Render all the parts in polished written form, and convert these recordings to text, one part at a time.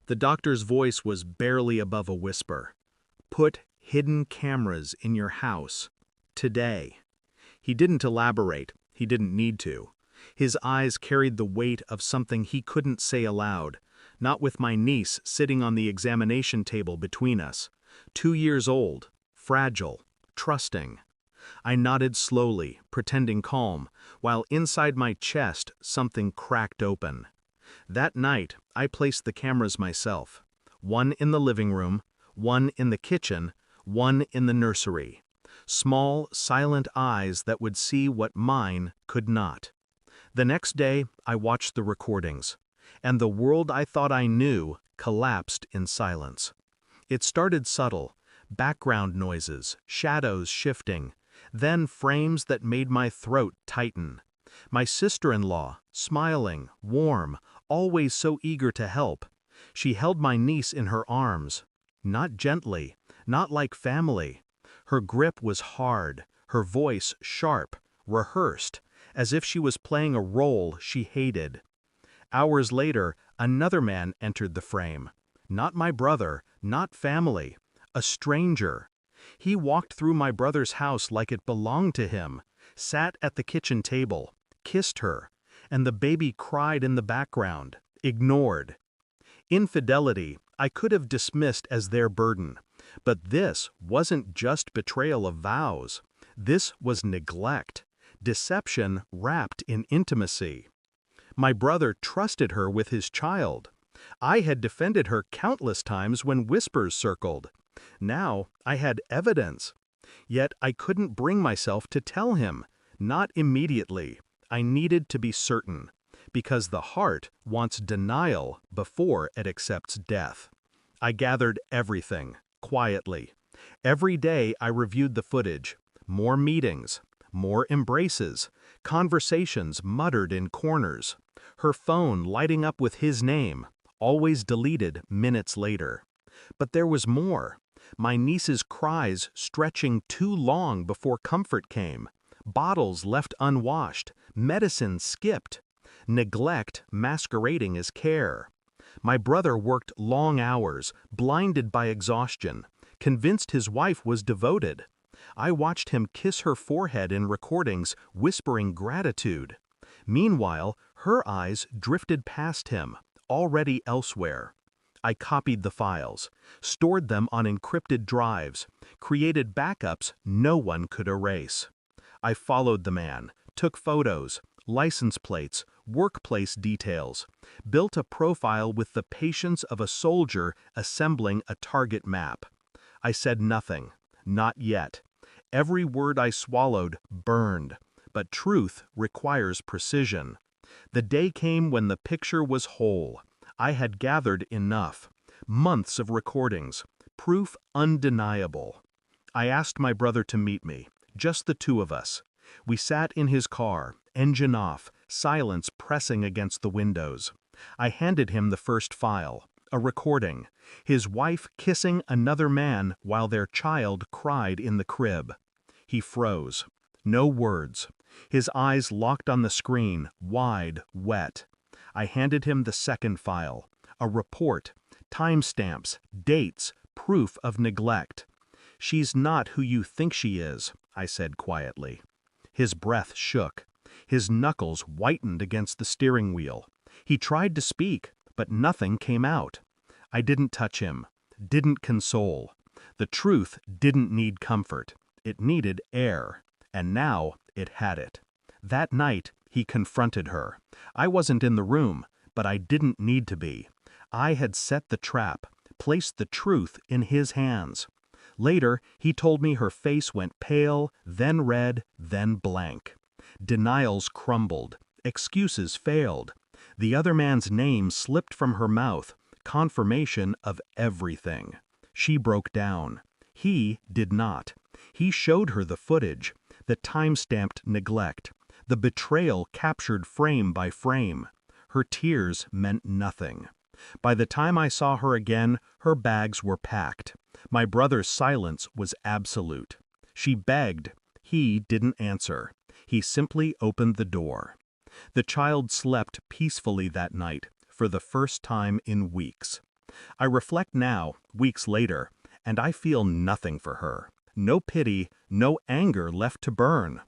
The doctor's voice was barely above a whisper. Put hidden cameras in your house. Today. He didn't elaborate. He didn't need to. His eyes carried the weight of something he couldn't say aloud, not with my niece sitting on the examination table between us. 2 years old, fragile, trusting. I nodded slowly, pretending calm, while inside my chest something cracked open. That night, I placed the cameras myself. One in the living room, one in the kitchen, one in the nursery. Small, silent eyes that would see what mine could not. The next day, I watched the recordings, and the world I thought I knew collapsed in silence. It started subtle, background noises, shadows shifting, then frames that made my throat tighten. My sister-in-law, smiling, warm, always so eager to help. She held my niece in her arms, not gently, not like family. Her grip was hard, her voice sharp, rehearsed, as if she was playing a role she hated. Hours later, another man entered the frame. Not my brother, not family, a stranger. He walked through my brother's house like it belonged to him, sat at the kitchen table, kissed her, and the baby cried in the background, ignored. Infidelity I could have dismissed as their burden, but this wasn't just betrayal of vows. This was neglect, deception wrapped in intimacy. My brother trusted her with his child. I had defended her countless times when whispers circled. Now I had evidence. Yet I couldn't bring myself to tell him, not immediately. I needed to be certain, because the heart wants denial before it accepts death. I gathered everything, quietly. Every day I reviewed the footage. More meetings, more embraces, conversations muttered in corners. Her phone lighting up with his name, always deleted minutes later. But there was more. My niece's cries stretching too long before comfort came. Bottles left unwashed, medicine skipped. Neglect masquerading as care. My brother worked long hours, blinded by exhaustion, convinced his wife was devoted. I watched him kiss her forehead in recordings, whispering gratitude. Meanwhile, her eyes drifted past him, already elsewhere. I copied the files, stored them on encrypted drives, created backups no one could erase. I followed the man, took photos, license plates, workplace details, built a profile with the patience of a soldier assembling a target map. I said nothing, not yet. Every word I swallowed burned, but truth requires precision. The day came when the picture was whole. I had gathered enough. Months of recordings, proof undeniable. I asked my brother to meet me, just the two of us. We sat in his car, engine off, silence pressing against the windows. I handed him the first file, a recording. His wife kissing another man while their child cried in the crib. He froze. No words. His eyes locked on the screen, wide, wet. I handed him the second file, a report, timestamps, dates, proof of neglect. "She's not who you think she is," I said quietly. His breath shook. His knuckles whitened against the steering wheel. He tried to speak, but nothing came out. I didn't touch him, didn't console. The truth didn't need comfort. It needed air, and now it had it. That night, he confronted her. I wasn't in the room, but I didn't need to be. I had set the trap, placed the truth in his hands. Later, he told me her face went pale, then red, then blank. Denials crumbled. Excuses failed. The other man's name slipped from her mouth, confirmation of everything. She broke down. He did not. He showed her the footage, the time-stamped neglect, the betrayal captured frame by frame. Her tears meant nothing. By the time I saw her again, her bags were packed. My brother's silence was absolute. She begged. He didn't answer. He simply opened the door. The child slept peacefully that night, for the first time in weeks. I reflect now, weeks later, and I feel nothing for her. No pity, no anger left to burn.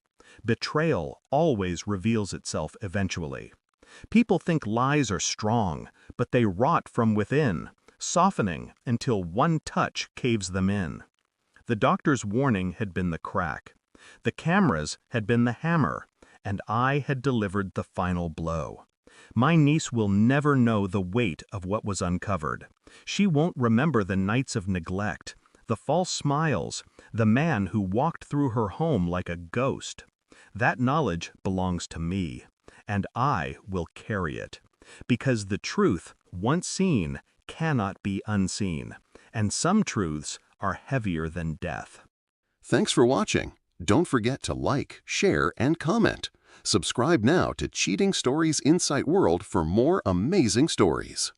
Betrayal always reveals itself eventually. People think lies are strong, but they rot from within, softening until one touch caves them in. The doctor's warning had been the crack. The cameras had been the hammer, and I had delivered the final blow. My niece will never know the weight of what was uncovered. She won't remember the nights of neglect, the false smiles, the man who walked through her home like a ghost. That knowledge belongs to me, and I will carry it. Because the truth, once seen, cannot be unseen, and some truths are heavier than death. Thanks for watching. Don't forget to like, share, and comment. Subscribe now to Cheating Stories Insight World for more amazing stories.